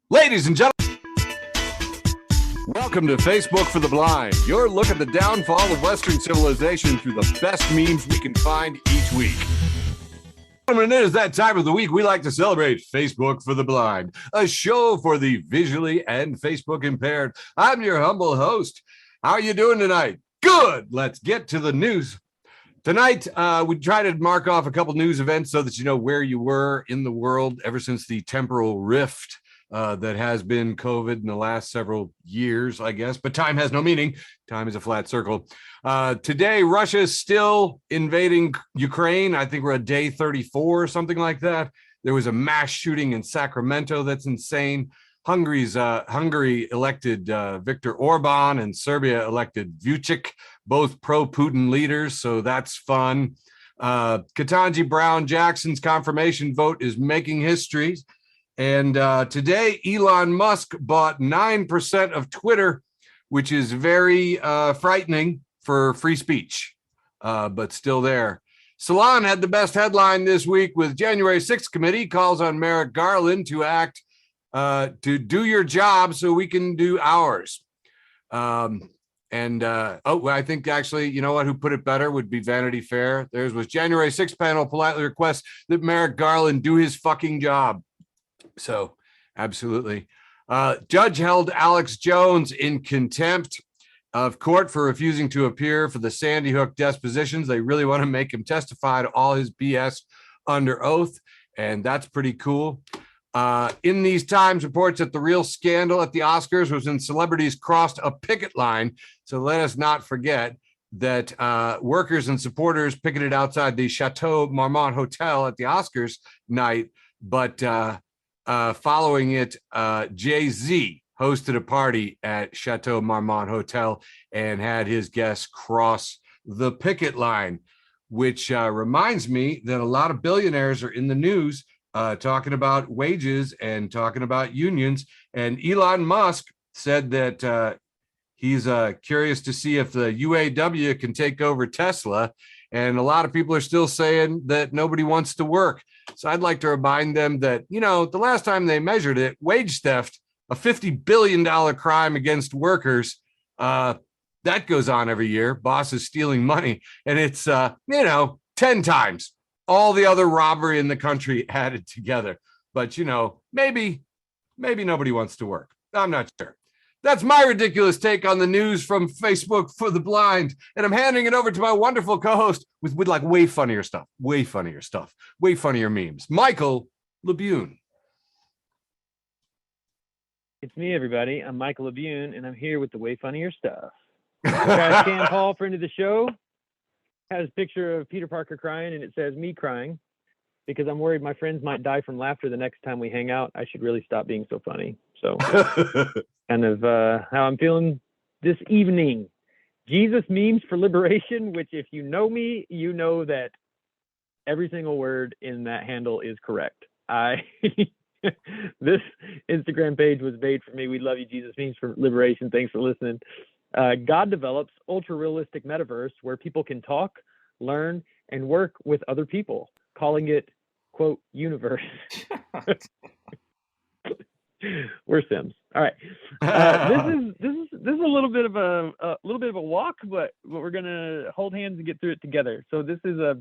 Ladies and gentlemen, welcome to Facebook for the Blind, your look at the downfall of Western civilization through the best memes we can find each week. When it is that time of the week, we like to celebrate Facebook for the Blind, a show for the visually and Facebook impaired. I'm your humble host. How are you doing tonight? Good. Let's get to the news. Tonight, we try to mark off a couple news events so that you know where you were in the world ever since the temporal rift that has been COVID in the last several years, I guess. But time has no meaning. Time is a flat circle. Today, Russia is still invading Ukraine. I think we're at day 34 or something like that. There was a mass shooting in Sacramento. That's insane. Hungary elected Viktor Orban, and Serbia elected Vučić, both pro-Putin leaders, so that's fun. Ketanji Brown Jackson's confirmation vote is making history. And today, Elon Musk bought 9% of Twitter, which is very frightening for free speech, but still there. Salon had the best headline this week with January 6th committee calls on Merrick Garland to act to do your job so we can do ours. I think actually, you know what, who put it better would be Vanity Fair. Theirs was January 6th panel politely requests that Merrick Garland do his fucking job. So absolutely. Judge held Alex Jones in contempt of court for refusing to appear for the Sandy Hook depositions. They really want to make him testify to all his BS under oath, and that's pretty cool. In these times, reports that the real scandal at the Oscars was when celebrities crossed a picket line. So let us not forget that workers and supporters picketed outside the Chateau Marmont Hotel at the Oscars night. But following it, Jay-Z hosted a party at Chateau Marmont Hotel and had his guests cross the picket line, which reminds me that a lot of billionaires are in the news talking about wages and talking about unions. And Elon Musk said that he's curious to see if the UAW can take over Tesla. And a lot of people are still saying that nobody wants to work. So I'd like to remind them that, you know, the last time they measured it, wage theft, a $50 billion crime against workers, that goes on every year. Bosses stealing money. And it's, 10 times all the other robbery in the country added together. But, maybe nobody wants to work. I'm not sure. That's my ridiculous take on the news from Facebook for the Blind. And I'm handing it over to my wonderful co-host with like way funnier stuff, way funnier memes, Michael LeBune. It's me, everybody. I'm Michael LeBune, and I'm here with the way funnier stuff. Got Cam Paul, friend of the show, has a picture of Peter Parker crying, and it says me crying because I'm worried my friends might die from laughter the next time we hang out. I should really stop being so funny. So kind of how I'm feeling this evening. Jesus memes for liberation, which if you know me, you know that every single word in that handle is correct. This Instagram page was made for me. We love you, Jesus memes for liberation. Thanks for listening. God develops ultra-realistic metaverse where people can talk, learn, and work with other people, calling it, quote, universe. We're Sims. All right. This is a little bit of a walk, but we're gonna hold hands and get through it together. So this is a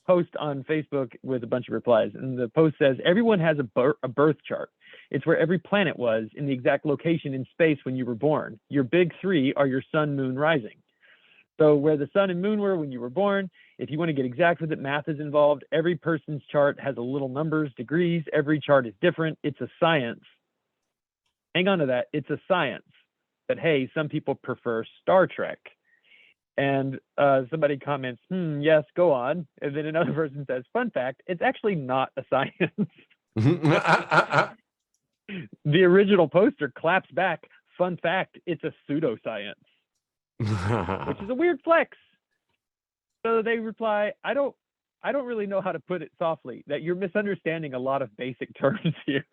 post on Facebook with a bunch of replies, and the post says everyone has a birth chart. It's where every planet was in the exact location in space when you were born. Your big three are your sun, moon, rising. So where the sun and moon were when you were born, if you want to get exact with it, math is involved. Every person's chart has a little numbers, degrees. Every chart is different. It's a science. Hang on to that. It's a science. But hey, some people prefer Star Trek. And somebody comments, yes, go on. And then another person says, fun fact, it's actually not a science. The original poster claps back, fun fact, it's a pseudoscience. Which is a weird flex. So they reply, I don't really know how to put it softly, that you're misunderstanding a lot of basic terms here.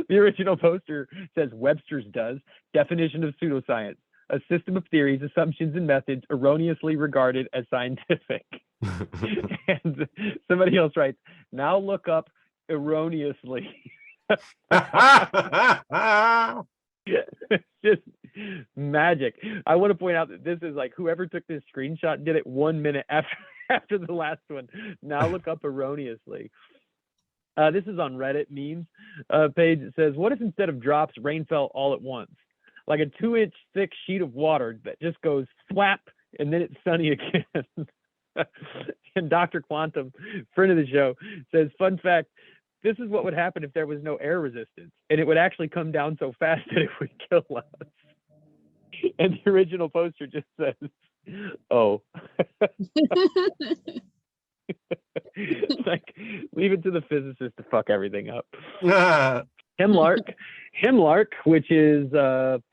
The original poster says Webster's does, definition of pseudoscience, a system of theories, assumptions, and methods erroneously regarded as scientific. And somebody else writes, now look up erroneously. It's just magic. I want to point out that this is like whoever took this screenshot did it 1 minute after the last one. Now look up erroneously. This is on Reddit memes page. It says, what if instead of drops, rain fell all at once? Like a 2-inch thick sheet of water that just goes flap and then it's sunny again. And Dr. Quantum, friend of the show, says, fun fact, this is what would happen if there was no air resistance, and it would actually come down so fast that it would kill us. And the original poster just says, oh. It's like, leave it to the physicists to fuck everything up. Hemlark, which is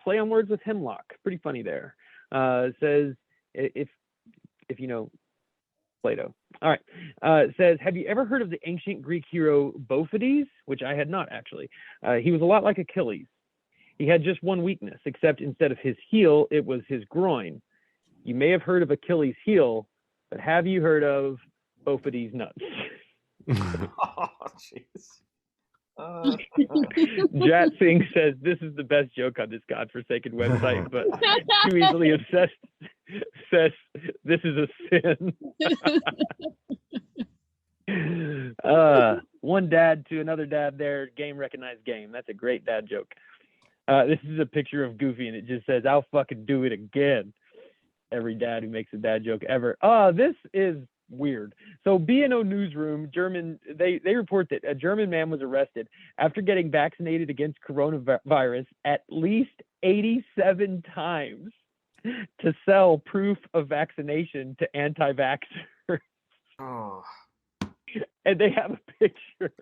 play on words with hemlock. Pretty funny there. Says, if you know Plato. All right. Says, have you ever heard of the ancient Greek hero Bophades? Which I had not, actually. He was a lot like Achilles. He had just one weakness, except instead of his heel, it was his groin. You may have heard of Achilles' heel, but have you heard of Bophades' nuts? Oh, jeez. Jat Singh says, this is the best joke on this godforsaken website, but too easily obsessed says, this is a sin. One dad to another dad there, game recognized game. That's a great dad joke. This is a picture of Goofy, and it just says, I'll fucking do it again. Every dad who makes a dad joke ever. This is weird. So BNO Newsroom, German, they report that a German man was arrested after getting vaccinated against coronavirus at least 87 times to sell proof of vaccination to anti-vaxxers. Oh. And they have a picture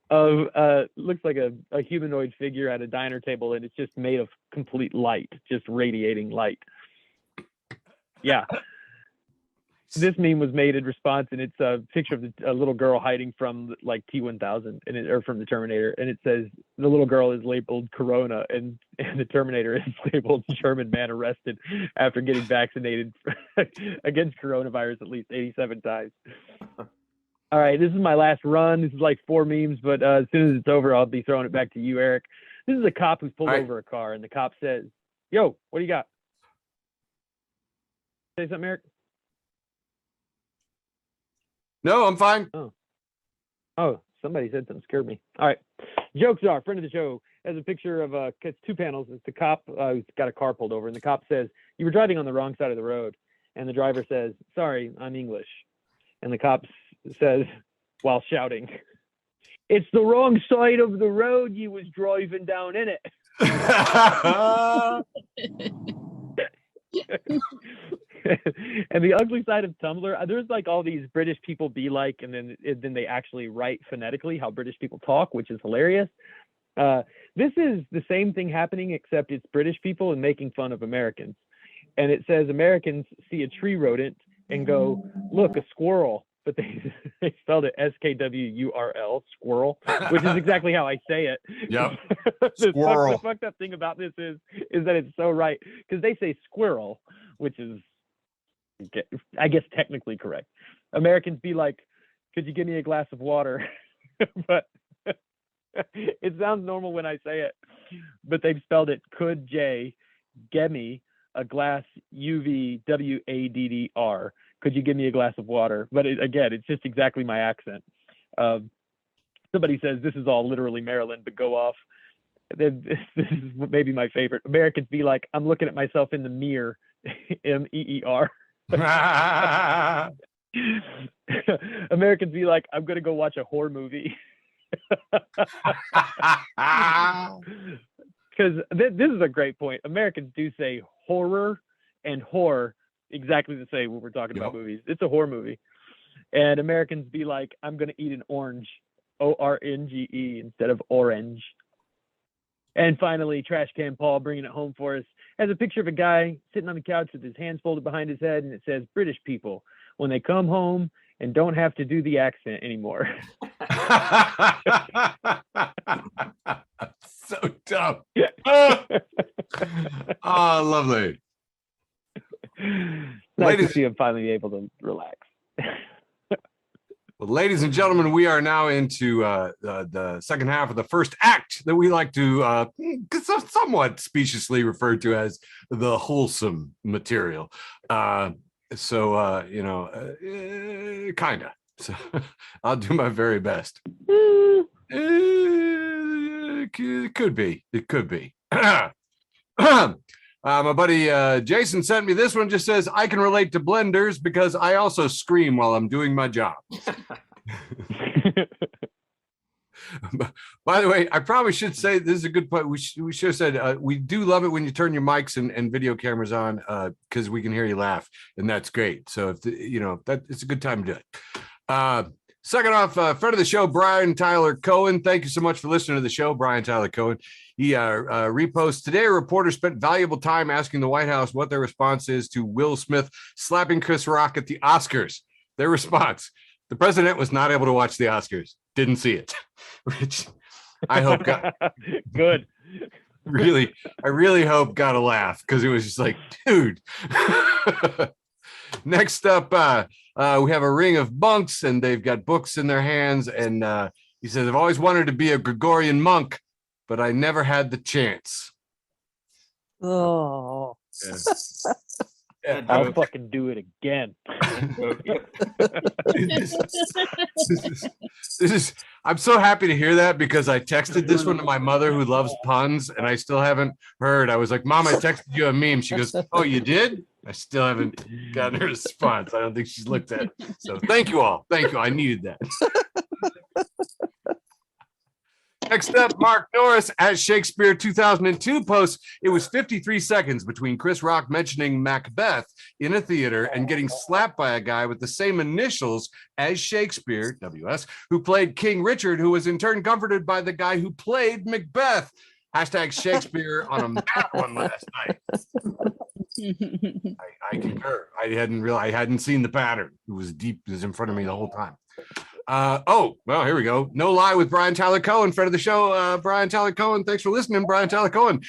of looks like a humanoid figure at a diner table, and it's just made of complete light, just radiating light. Yeah. This meme was made in response, and it's a picture of a little girl hiding from like T-1000 or from the Terminator, and it says the little girl is labeled Corona, and the Terminator is labeled German man arrested after getting vaccinated against coronavirus at least 87 times. All right, this is my last run. This is like 4 memes, but as soon as it's over, I'll be throwing it back to you, Eric. This is a cop who's pulled over a car, and the cop says, "Yo, what do you got?" Say something, Eric. No, I'm fine. Oh, somebody said something, scared me. All right. Jokes are, friend of the show, has a picture of it's 2 panels. It's the cop who's got a car pulled over, and the cop says, you were driving on the wrong side of the road. And the driver says, sorry, I'm English. And the cop says, while shouting, it's the wrong side of the road you was driving down, innit? And the ugly side of Tumblr, there's like all these British people be like, and then they actually write phonetically how British people talk, which is hilarious. This is the same thing happening, except it's British people and making fun of Americans. And it says Americans see a tree rodent and go, look, a squirrel. But they spelled it SKWURL, squirrel, which is exactly how I say it. Yep. The fucked up thing about this is that it's so right, because they say squirrel, which is, I guess, technically correct. Americans be like, could you give me a glass of water? But it sounds normal when I say it, but they've spelled it could J, Gemi, a glass UVWADDR. Could you give me a glass of water? But again, it's just exactly my accent. Somebody says this is all literally Maryland, but go off. This is maybe my favorite. Americans be like, I'm looking at myself in the mirror, MEER. Americans be like, I'm going to go watch a horror movie. Because this is a great point. Americans do say horror and horror exactly the same when we're talking about movies. It's a horror movie. And Americans be like, I'm going to eat an orange, ORNGE, instead of orange. And finally, Trash Can Paul, bringing it home for us, has a picture of a guy sitting on the couch with his hands folded behind his head, and it says, British people, when they come home and don't have to do the accent anymore. So dumb. Oh, lovely. Nice to see him finally able to relax. Well, ladies and gentlemen, we are now into the second half of the first act that we like to somewhat speciously refer to as the wholesome material. Kinda. So I'll do my very best. It could be. It could be. My buddy Jason sent me this one. Just says, I can relate to blenders because I also scream while I'm doing my job. By the way, I probably should say this is a good point. We should have said we do love it when you turn your mics and video cameras on because we can hear you laugh, and that's great. So if that it's a good time to do it. Second off, friend of the show, Brian Tyler Cohen. Thank you so much for listening to the show, Brian Tyler Cohen. He reposts today. A reporter spent valuable time asking the White House what their response is to Will Smith slapping Chris Rock at the Oscars. Their response: the president was not able to watch the Oscars. Didn't see it, which I hope got good. I really hope got a laugh because it was just like, dude. Next up, we have a ring of monks, and they've got books in their hands. And he says, I've always wanted to be a Gregorian monk, but I never had the chance. Oh. Yeah. I'll fucking do it again. I'm so happy to hear that because I texted this one to my mother who loves puns, and I still haven't heard. I was like, Mom, I texted you a meme. She goes, oh, you did? I still haven't gotten a response. I don't think she's looked at it. So thank you all. Thank you. I needed that. Next up, Mark Norris at Shakespeare 2002 posts, it was 53 seconds between Chris Rock mentioning Macbeth in a theater and getting slapped by a guy with the same initials as Shakespeare, WS, who played King Richard, who was in turn comforted by the guy who played Macbeth. Hashtag Shakespeare on a mad one last night. I concur. I hadn't seen the pattern. It was deep. It was in front of me the whole time. Well, here we go. No Lie with Brian Tyler Cohen, friend of the show. Brian Tyler Cohen, thanks for listening, Brian Tyler Cohen.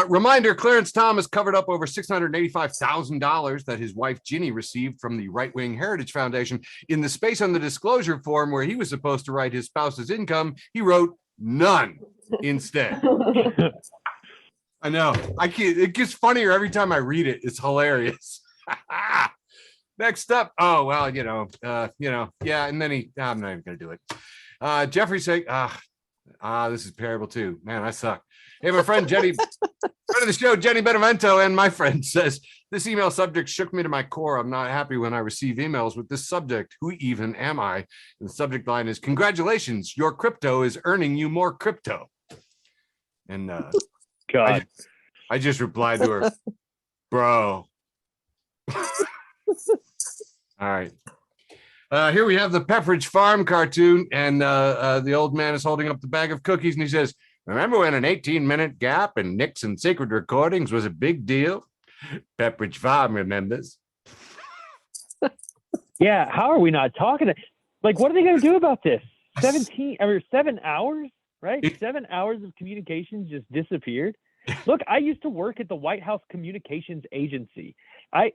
Reminder, Clarence Thomas covered up over $685,000 that his wife Ginny received from the Right Wing Heritage Foundation. In the space on the disclosure form where he was supposed to write his spouse's income, he wrote none instead. I know. It gets funnier every time I read it. It's hilarious. Next up, yeah, and then I'm not even gonna do it. Jeffrey saying, this is terrible too. Man, I suck. Hey, my friend Jenny, friend of the show, Jenny Benevento, and my friend says, this email subject shook me to my core. I'm not happy when I receive emails with this subject. Who even am I? And the subject line is, congratulations, your crypto is earning you more crypto. And God, I just replied to her, bro. All right. Here we have the Pepperidge Farm cartoon, and the old man is holding up the bag of cookies, and he says, remember when an 18-minute gap in Nixon secret recordings was a big deal? Pepperidge Farm remembers. Yeah, how are we not talking? Like, what are they going to do about this? 7 hours, right? 7 hours of communications just disappeared. Look, I used to work at the White House Communications Agency. I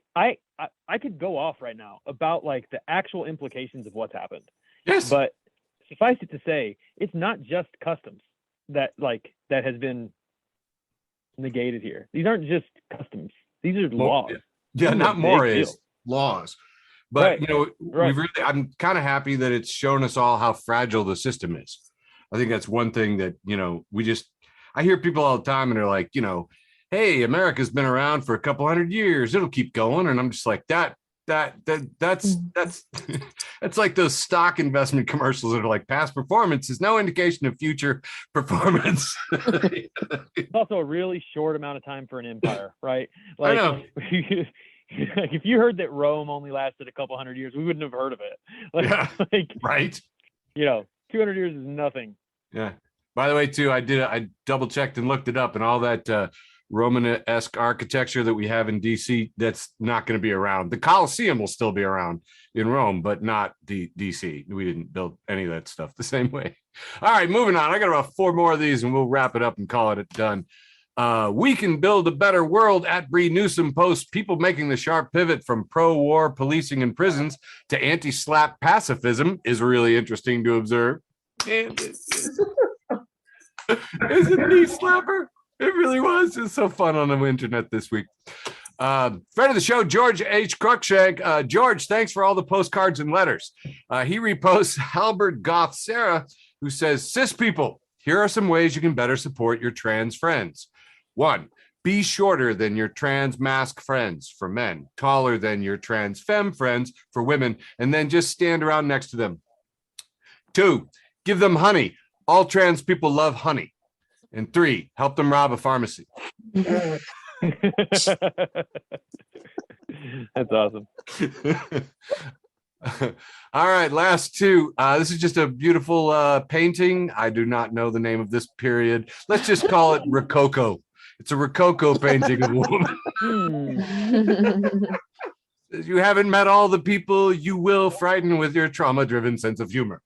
could go off right now about like the actual implications of what's happened. Yes. But suffice it to say, it's not just customs that has been negated here. These aren't just customs. These are laws. Yeah, not more is deal. laws. But Right. Right. I'm kind of happy that it's shown us all how fragile the system is. I think that's one thing that, I hear people all the time and they're like, hey, America's been around for a couple hundred years. It'll keep going. And I'm just like, that's that's like those stock investment commercials that are like, past performance is no indication of future performance. It's also a really short amount of time for an empire, right? I know. If you heard that Rome only lasted a couple hundred years, we wouldn't have heard of it. Right. 200 years is nothing. Yeah. By the way, too, I double checked and looked it up, and all that Romanesque architecture that we have in DC, that's not going to be around. The Colosseum will still be around in Rome, but not the DC. We didn't build any of that stuff the same way. All right, moving on. I got about 4 more of these, and we'll wrap it up and call it done. We can build a better world at Bree Newsom posts people making the sharp pivot from pro-war policing and prisons to anti-slap pacifism is really interesting to observe. And it's a knee slapper. It really was. It's so fun on the internet this week. Friend of the show, George H. Cruikshank. George, thanks for all the postcards and letters. He reposts Albert Goth Sarah, who says, cis people, here are some ways you can better support your trans friends. 1, be shorter than your trans masc friends for men, taller than your trans femme friends for women, and then just stand around next to them. 2, give them honey. All trans people love honey. And 3, help them rob a pharmacy. That's awesome. All right, last 2. This is just a beautiful painting. I do not know the name of this period. Let's just call it Rococo. It's a Rococo painting of a woman. You haven't met all the people you will frighten with your trauma-driven sense of humor.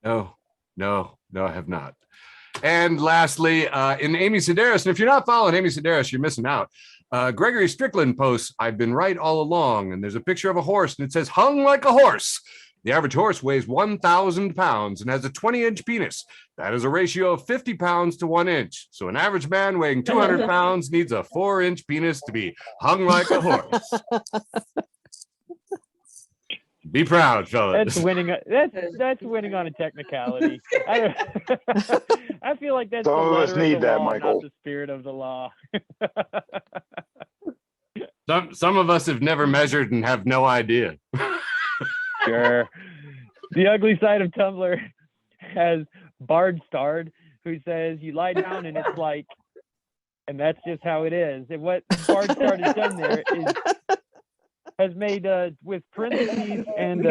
No, I have not. And lastly, in Amy Sedaris, and if you're not following Amy Sedaris, you're missing out. Gregory Strickland posts, I've been right all along, and there's a picture of a horse, and it says, hung like a horse. The average horse weighs 1,000 pounds and has a 20-inch penis. That is a ratio of 50 pounds to 1 inch. So an average man weighing 200 pounds needs a 4-inch penis to be hung like a horse. Be proud, fellas. That's winning. That's winning on a technicality. I feel like that's Some the of us letter need of the that, law, Michael. not the spirit of the law. Some of us have never measured and have no idea. Sure. The ugly side of Tumblr has Bard Starred, who says you lie down and it's like, and that's just how it is. And what Bard Starred has done there is has made with parentheses and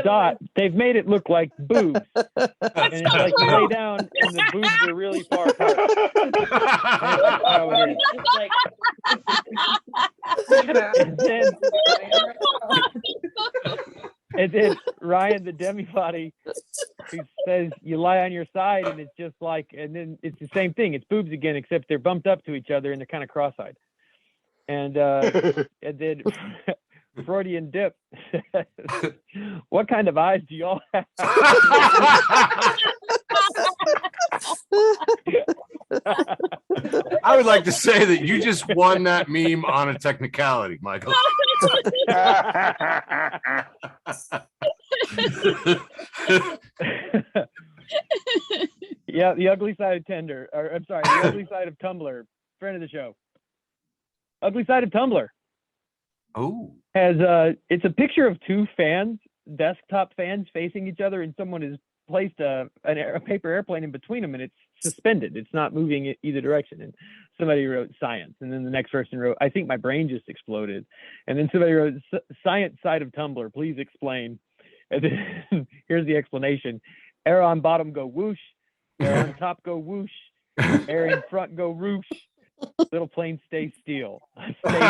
dot, they've made it look like boobs. And it's like you lay down and the boobs are really far apart. And that's how it is. And then Ryan the Demibody, who says you lie on your side and it's just like, and then it's the same thing. It's boobs again, except they're bumped up to each other and they're kind of cross-eyed. And then Freudian Dip says, what kind of eyes do y'all have? I would like to say that you just won that meme on a technicality, Michael. Yeah, the ugly side of Tinder, or I'm sorry, the ugly side of Tumblr, friend of the show. Ugly side of Tumblr Oh, has it's a picture of 2 fans, desktop fans facing each other, and someone has placed a paper airplane in between them, and it's suspended. It's not moving either direction. And somebody wrote science, and then the next person wrote, I think my brain just exploded. And then somebody wrote science side of Tumblr, please explain. And then here's the explanation. Air on bottom go whoosh, air on top go whoosh, air in front go roosh. Little plane stay still. Stay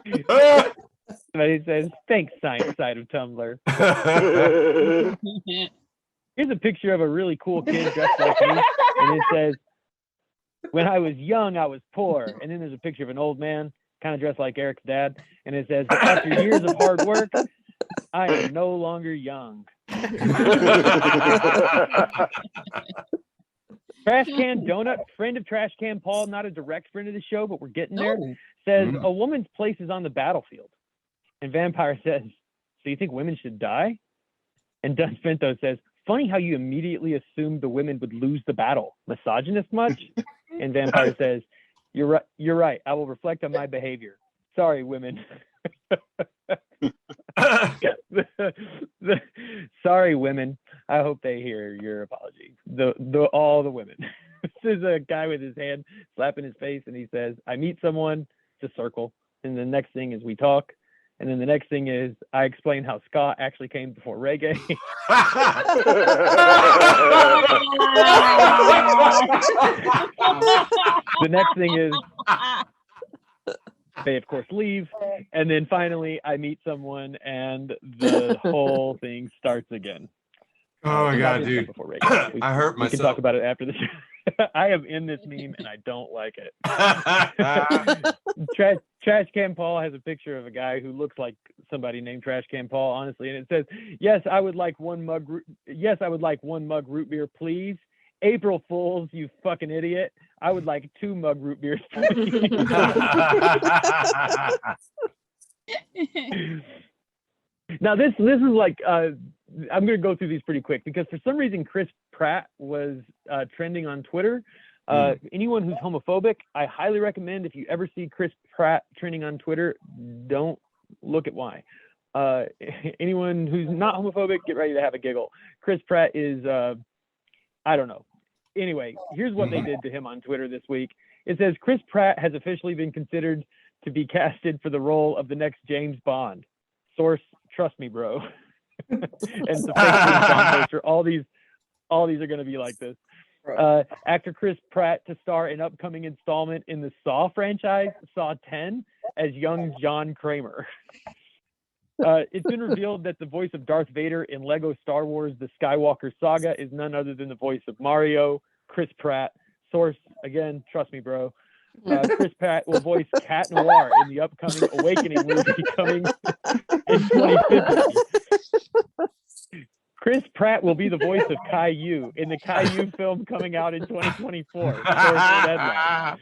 still. Somebody says, thanks, science side of Tumblr. Here's a picture of a really cool kid dressed like me. And it says, when I was young, I was poor. And then there's a picture of an old man, kind of dressed like Eric's dad. And it says, after years of hard work, I am no longer young. Trash Can Donut, friend of Trash Can Paul, not a direct friend of the show, but we're getting there, says a woman's place is on the battlefield. And Vampire says, so you think women should die? And Dun Finto says, funny how you immediately assumed the women would lose the battle. Misogynist much? And Vampire says, you're right. I will reflect on my behavior. Sorry, women. Sorry, women. I hope they hear your apology. All the women. This is a guy with his hand slapping his face, and he says, I meet someone, it's a circle, and the next thing is we talk, and then the next thing is I explain how ska actually came before reggae. The next thing is they of course leave, and then finally I meet someone and the whole thing starts again. Oh my We'll God, dive into dude. that before Ray goes. I hurt We can myself. talk about it after the show. I am in this meme and I don't like it. Trash Can Paul has a picture of a guy who looks like somebody named Trash Can Paul, honestly, and it says, "Yes, I would like one mug. Yes, I would like one mug root beer, please. April Fools, you fucking idiot. I would like 2 mug root beers, please." Now this is like I'm gonna go through these pretty quick because for some reason Chris Pratt was trending on Twitter. Anyone who's homophobic, I highly recommend if you ever see Chris Pratt trending on Twitter, don't look at why. Anyone who's not homophobic, get ready to have a giggle. Chris Pratt is I don't know. Anyway, here's what they did to him on Twitter this week. It says Chris Pratt has officially been considered to be casted for the role of the next James Bond. Source, trust me, bro. And the fake James Bond poster. All these are going to be like this. Actor Chris Pratt to star an upcoming installment in the Saw franchise, Saw 10, as young John Kramer. It's been revealed that the voice of Darth Vader in Lego Star Wars The Skywalker Saga is none other than the voice of Mario, Chris Pratt. Source, again, trust me, bro. Chris Pratt will voice Cat Noir in the upcoming Awakening movie coming in 2050. Chris Pratt will be the voice of Caillou in the Caillou film coming out in 2024. Source, deadline.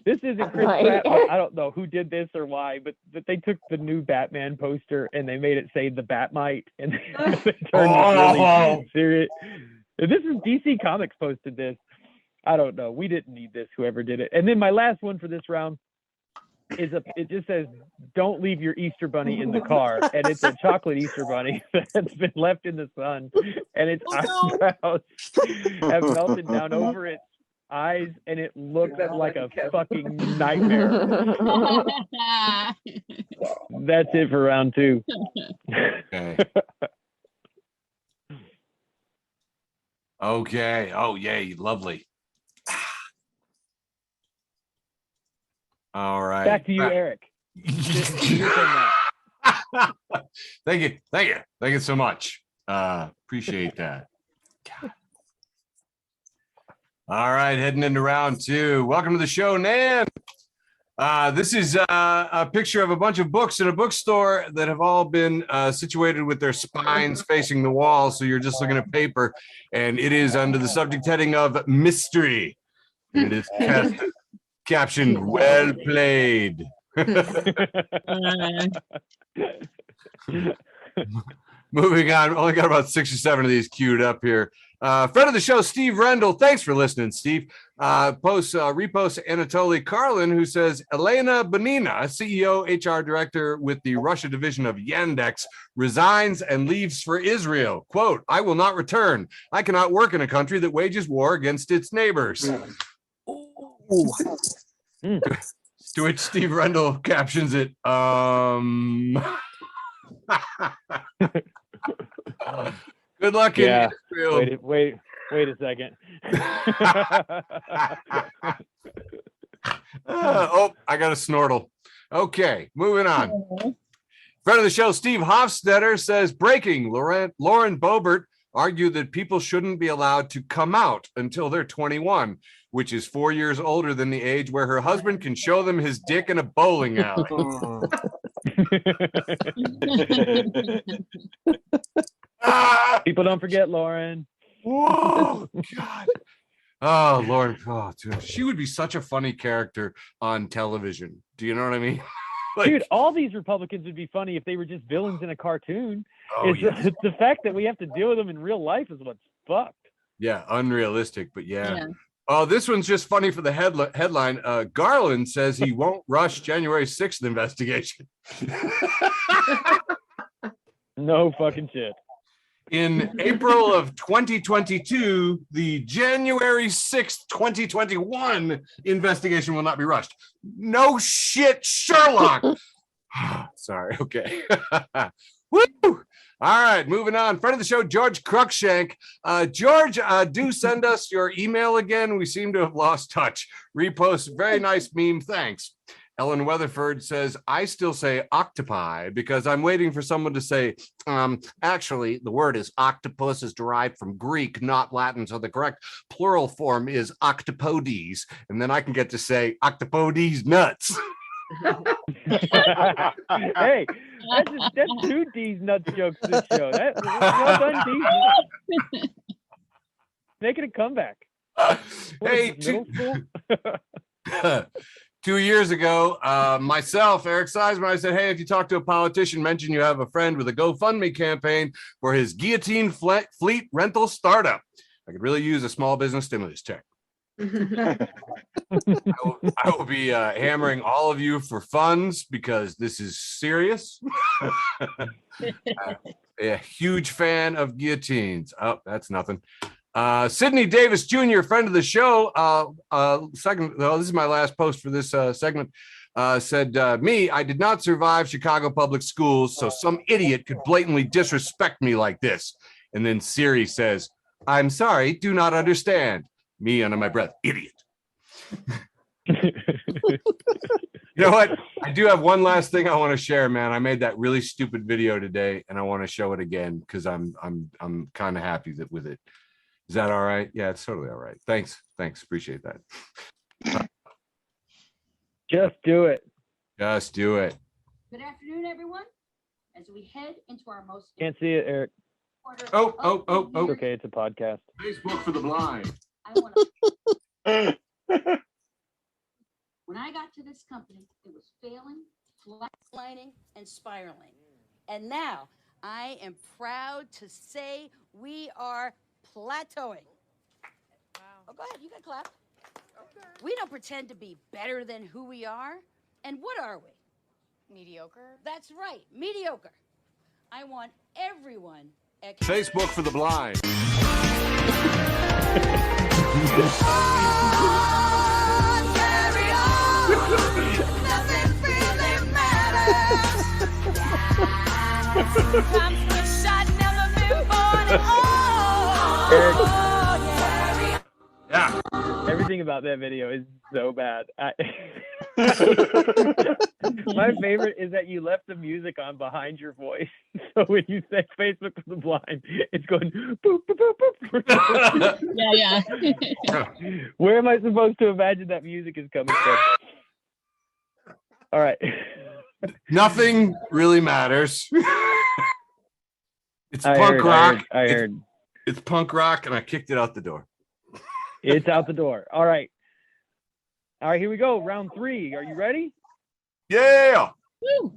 This isn't Chris Pratt. I don't know who did this or why, but they took the new Batman poster and they made it say the Batmite, and they turned it really serious. This is DC Comics posted this. I don't know. We didn't need this, whoever did it. And then my last one for this round is it just says, "Don't leave your Easter bunny in the car." And it's a chocolate Easter bunny that's been left in the sun, and its eyebrows have melted down over its eyes, and it looks like a fucking nightmare. That's it for round 2. Okay. Okay. Oh, yay. Lovely. All right. Back to you, Eric. Thank you. Thank you so much. Appreciate that. God. All right, heading into round 2. Welcome to the show, Nan. This is a picture of a bunch of books in a bookstore that have all been situated with their spines facing the wall. So you're just looking at paper, and it is under the subject heading of mystery. And it is captioned, "Well played." Moving on, only got about 6 or 7 of these queued up here. Friend of the show, Steve Rendell. Thanks for listening, Steve. Reposts Anatoly Karlin, who says Elena Bonina, CEO, HR director with the Russia division of Yandex, resigns and leaves for Israel. Quote, "I will not return. I cannot work in a country that wages war against its neighbors." To which Steve Rendell captions it, good luck in Israel. Wait a second. I got a snortle. Okay, moving on. Friend of the show, Steve Hofstetter says, breaking, Lauren Boebert argued that people shouldn't be allowed to come out until they're 21, which is 4 years older than the age where her husband can show them his dick in a bowling alley. People don't forget Lauren. Whoa, God. Oh, Lauren. Oh, dude. She would be such a funny character on television. Do you know what I mean? Like, dude, all these Republicans would be funny if they were just villains in a cartoon. Oh, It's the fact that we have to deal with them in real life is what's fucked. Yeah, unrealistic, but yeah. Oh, this one's just funny for the headline. Garland says he won't rush January 6th investigation. No fucking shit. In April of 2022, the January 6th, 2021 investigation will not be rushed. No shit, Sherlock. Sorry, okay. Woo! All right, moving on. Friend of the show, George Cruikshank. George, do send us your email again. We seem to have lost touch. Repost, very nice meme, thanks. Ellen Weatherford says, I still say octopi because I'm waiting for someone to say, actually, the word is octopus is derived from Greek, not Latin. So the correct plural form is octopodes. And then I can get to say octopodes nuts. Hey, that's two D's nuts jokes this show. Well done, D. Making a comeback. What Hey, is this, middle school? 2 years ago, myself, Eric Seisman, I said, hey, if you talk to a politician, mention you have a friend with a GoFundMe campaign for his guillotine fleet rental startup. I could really use a small business stimulus check. I will be hammering all of you for funds because this is serious. A huge fan of guillotines. Oh, that's nothing. Sidney Davis Jr., friend of the show, this is my last post for this segment, said, I did not survive Chicago public schools, so some idiot could blatantly disrespect me like this. And then Siri says, I'm sorry, do not understand. Me under my breath, idiot. You know what? I do have one last thing I want to share, man. I made that really stupid video today, and I want to show it again because I'm kind of happy with it. Is that all right? Yeah, it's totally all right. Thanks. Appreciate that. Just do it. Just do it. Good afternoon, everyone. As we head into our most Can't see it, Eric. Oh. It's okay. It's a podcast. Facebook for the blind. I want to. When I got to this company, it was failing, flatlining, and spiraling. And now I am proud to say we are plateauing. Wow. Oh, go ahead. You can clap. Okay. We don't pretend to be better than who we are. And what are we? Mediocre? That's right. Mediocre. I want everyone. Facebook for the blind. Yeah. Everything about that video is so bad. My favorite is that you left the music on behind your voice. So when you say Facebook for the blind, it's going boop, boop, boop, boop. Yeah. Where am I supposed to imagine that music is coming from? All right. Nothing really matters. It's I punk heard, rock. I heard. It's punk rock, and I kicked it out the door. It's out the door. All right. All right, here we go. Round 3. Are you ready? Yeah. Woo.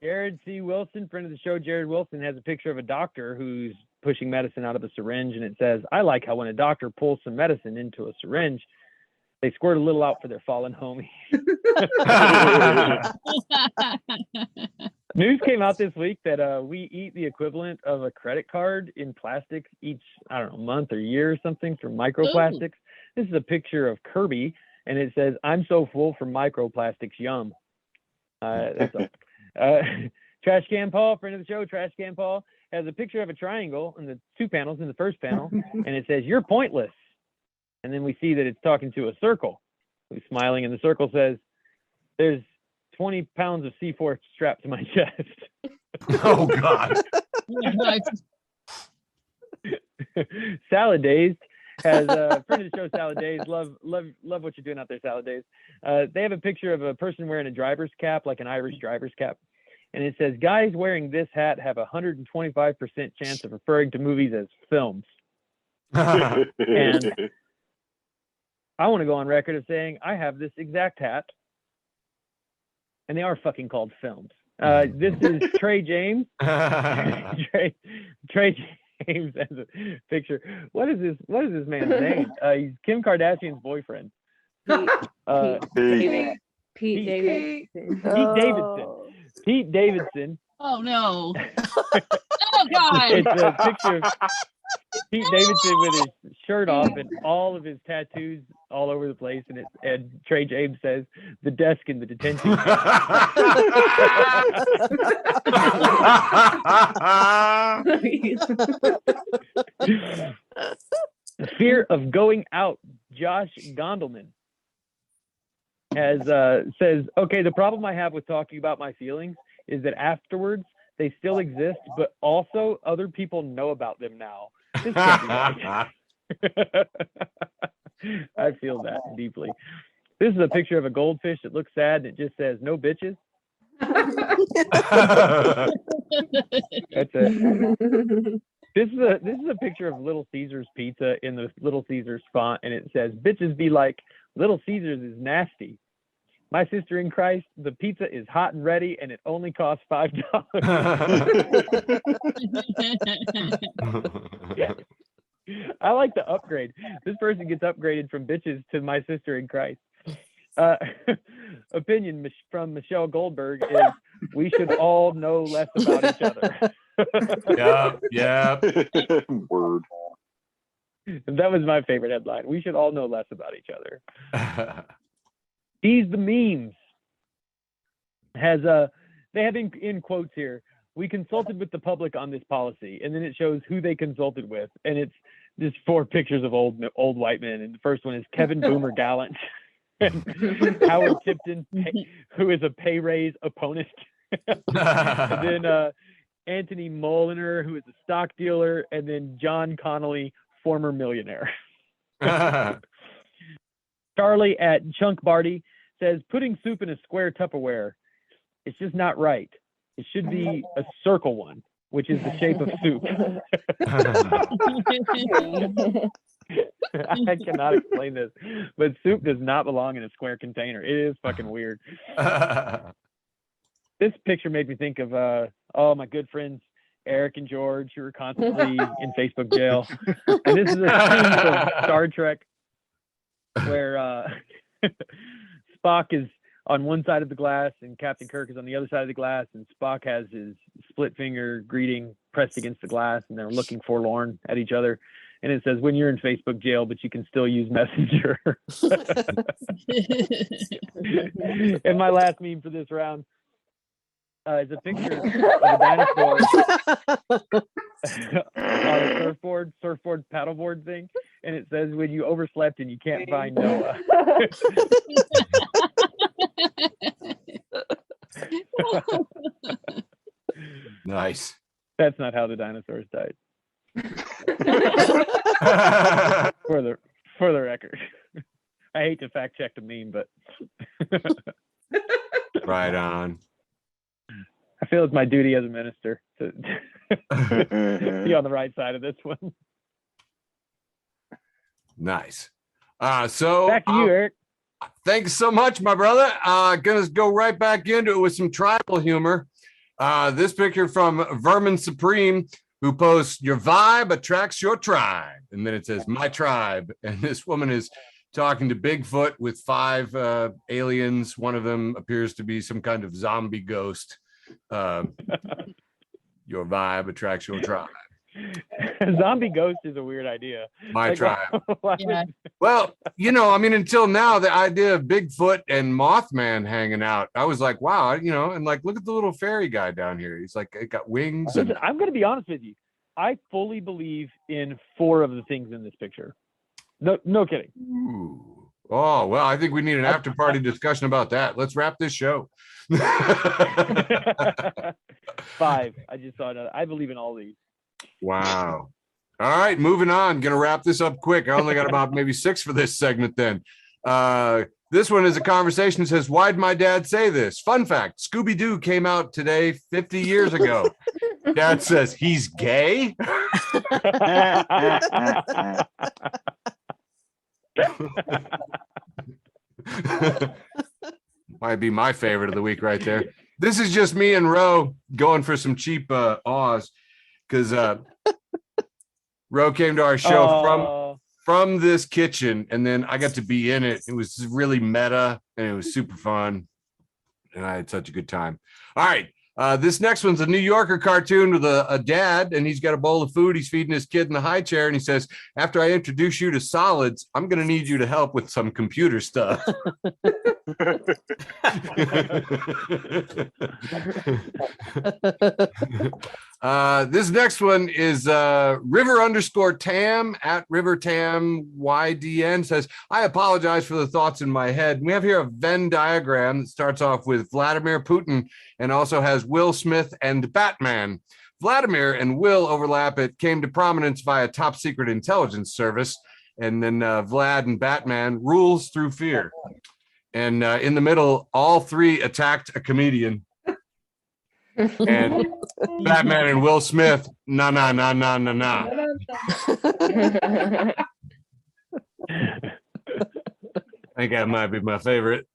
Jared C. Wilson, friend of the show, Jared Wilson, has a picture of a doctor who's pushing medicine out of a syringe, and it says, I like how when a doctor pulls some medicine into a syringe, they squirt a little out for their fallen homie. News came out this week that we eat the equivalent of a credit card in plastic each, I don't know, month or year or something from microplastics. Ooh. This is a picture of Kirby, and it says, I'm so full from microplastics, yum. That's Trash Can Paul, friend of the show, Trash Can Paul, has a picture of a triangle and the 2 panels in the first panel, and it says, you're pointless. And then we see that it's talking to a circle who's smiling, and the circle says, there's 20 pounds of C4 strapped to my chest. Oh, God. Salad Days has a friend of the show, Salad Days. Love what you're doing out there, Salad Days. They have a picture of a person wearing a driver's cap, like an Irish driver's cap. And it says, guys wearing this hat have a 125% chance of referring to movies as films. And I want to go on record of saying I have this exact hat, and they are fucking called films. This is Trey James. Trey James has a picture. What is this man's name? He's Kim Kardashian's boyfriend. Pete Davidson. Pete Davidson. Oh no. Oh God. It's a picture of Pete Davidson with his shirt off and all of his tattoos all over the place, and Trey James says, "The desk in the detention." Fear of going out. Josh Gondelman. says, okay, the problem I have with talking about my feelings is that afterwards they still exist, but also other people know about them now. This can't be right. I feel that deeply. This is a picture of a goldfish that looks sad and it just says, no bitches. That's it. This is a picture of Little Caesars pizza in the Little Caesars font, and it says, bitches be like, Little Caesars is nasty. My sister in Christ, the pizza is hot and ready, and it only costs $5. I like the upgrade. This person gets upgraded from bitches to my sister in Christ. Opinion from Michelle Goldberg is, we should all know less about each other. Yeah. Word. That was my favorite headline. We should all know less about each other. These the memes they have in quotes here, we consulted with the public on this policy, and then it shows who they consulted with, and it's just 4 pictures of old white men, and the first one is Kevin Boomer Gallant and Howard Tipton, who is a pay raise opponent. And then Anthony Moliner, who is a stock dealer, and then John Connolly, former millionaire. Charlie at Chunk Barty says, putting soup in a square Tupperware, it's just not right. It should be a circle one, which is the shape of soup. I cannot explain this, but soup does not belong in a square container. It is fucking weird. This picture made me think of all my good friends Eric and George, who are constantly in Facebook jail. And this is a scene from Star Trek where Spock is on one side of the glass and Captain Kirk is on the other side of the glass, and Spock has his split finger greeting pressed against the glass, and they're looking forlorn at each other. And it says, when you're in Facebook jail, but you can still use Messenger. And my last meme for this round is a picture of a dinosaur on a surfboard paddleboard thing. And it says, when you overslept and you can't find Noah. Nice. That's not how the dinosaurs died. For the record. I hate to fact check the meme, but Right on. I feel it's my duty as a minister to be on the right side of this one. Nice. So Back to you, Eric. thanks so much, my brother. Gonna go right back into it with some tribal humor. This picture from Vermin Supreme, who posts, your vibe attracts your tribe. And then it says, my tribe. And this woman is talking to Bigfoot with 5 aliens. One of them appears to be some kind of zombie ghost. Your vibe attracts your tribe. Zombie ghost is a weird idea. My tribe. Yeah. Well, I mean, until now, the idea of Bigfoot and Mothman hanging out, I was like, wow, and like, look at the little fairy guy down here. He's like, it got wings. Listen, I'm going to be honest with you. I fully believe in 4 of the things in this picture. No kidding. Ooh. Oh, well, I think we need an after party discussion about that. Let's wrap this show. 5. I just saw another. I believe in all these. Wow. All right, moving on. Gonna wrap this up quick. I only got about maybe 6 for this segment then. This one is a conversation that says, why'd my dad say this? Fun fact, Scooby-Doo came out today 50 years ago. Dad says, he's gay? Might be my favorite of the week right there. This is just me and Ro going for some cheap awes, because Ro came to our show from this kitchen, and then I got to be in it. It was really meta, and it was super fun, and I had such a good time. All right. This next one's a New Yorker cartoon with a dad, and he's got a bowl of food. He's feeding his kid in the high chair, and he says, after I introduce you to solids, I'm going to need you to help with some computer stuff. This next one is River_Tam at RiverTamYDN says, I apologize for the thoughts in my head. We have here a Venn diagram that starts off with Vladimir Putin and also has Will Smith and Batman. Vladimir and Will overlap. It came to prominence via top secret intelligence service. And then Vlad and Batman rules through fear. And in the middle, all three attacked a comedian. And Batman and Will Smith, nah. I think that might be my favorite.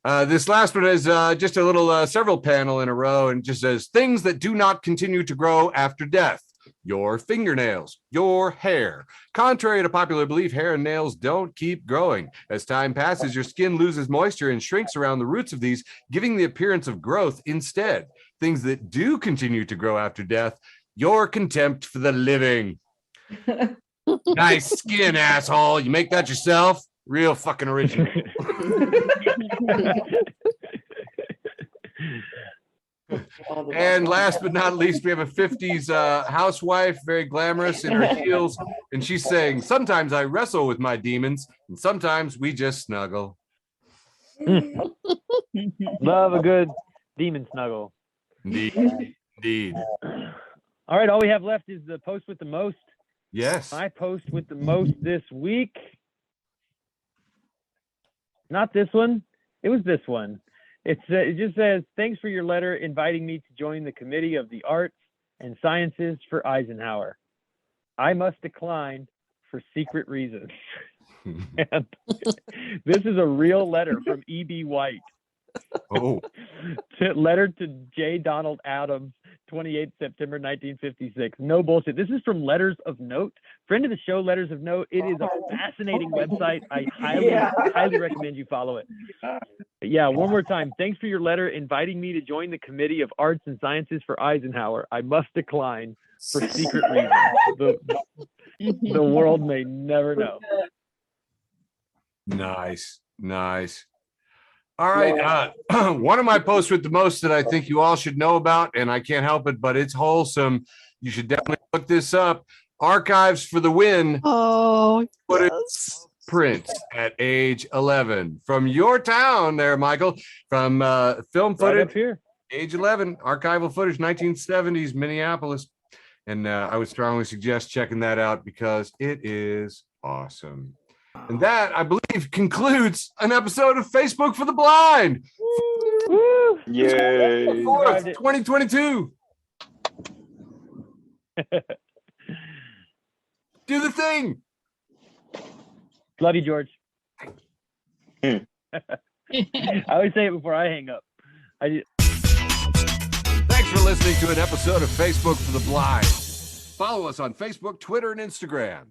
This last one is just a little several panel in a row and just says things that do not continue to grow after death. Your fingernails, your hair. Contrary to popular belief, hair and nails don't keep growing. As time passes, your skin loses moisture and shrinks around the roots of these, giving the appearance of growth instead. Things that do continue to grow after death, your contempt for the living. Nice skin, asshole. You make that yourself? Real fucking original. And last but not least, we have a 50s housewife, very glamorous in her heels. And she's saying, sometimes I wrestle with my demons, and sometimes we just snuggle. Love a good demon snuggle. Indeed. All right, all we have left is the post with the most. Yes. My post with the most this week. Not this one. It was this one. It just says, thanks for your letter inviting me to join the Committee of the Arts and Sciences for Eisenhower. I must decline for secret reasons. And this is a real letter from E.B. White. Oh. Letter to J. Donald Adams, 28 September 1956. No bullshit. This is from Letters of Note. Friend of the show, Letters of Note. It is a fascinating website. I highly recommend you follow it. Yeah, one more time. Thanks for your letter inviting me to join the Committee of Arts and Sciences for Eisenhower. I must decline for secret reasons. The world may never know. Nice. All right. One of my posts with the most that I think you all should know about, and I can't help it, but it's wholesome. You should definitely look this up. Archives for the Win. Oh, Yes. Prince at age 11. From your town there, Michael. From film Right footage, up here. age 11, archival footage, 1970s, Minneapolis. And I would strongly suggest checking that out because it is awesome. And that, I believe, concludes an episode of Facebook for the Blind. Woo! Yay. 4th, 2022. Do the thing. Love you, George. Hmm. I always say it before I hang up. Thanks for listening to an episode of Facebook for the Blind. Follow us on Facebook, Twitter, and Instagram.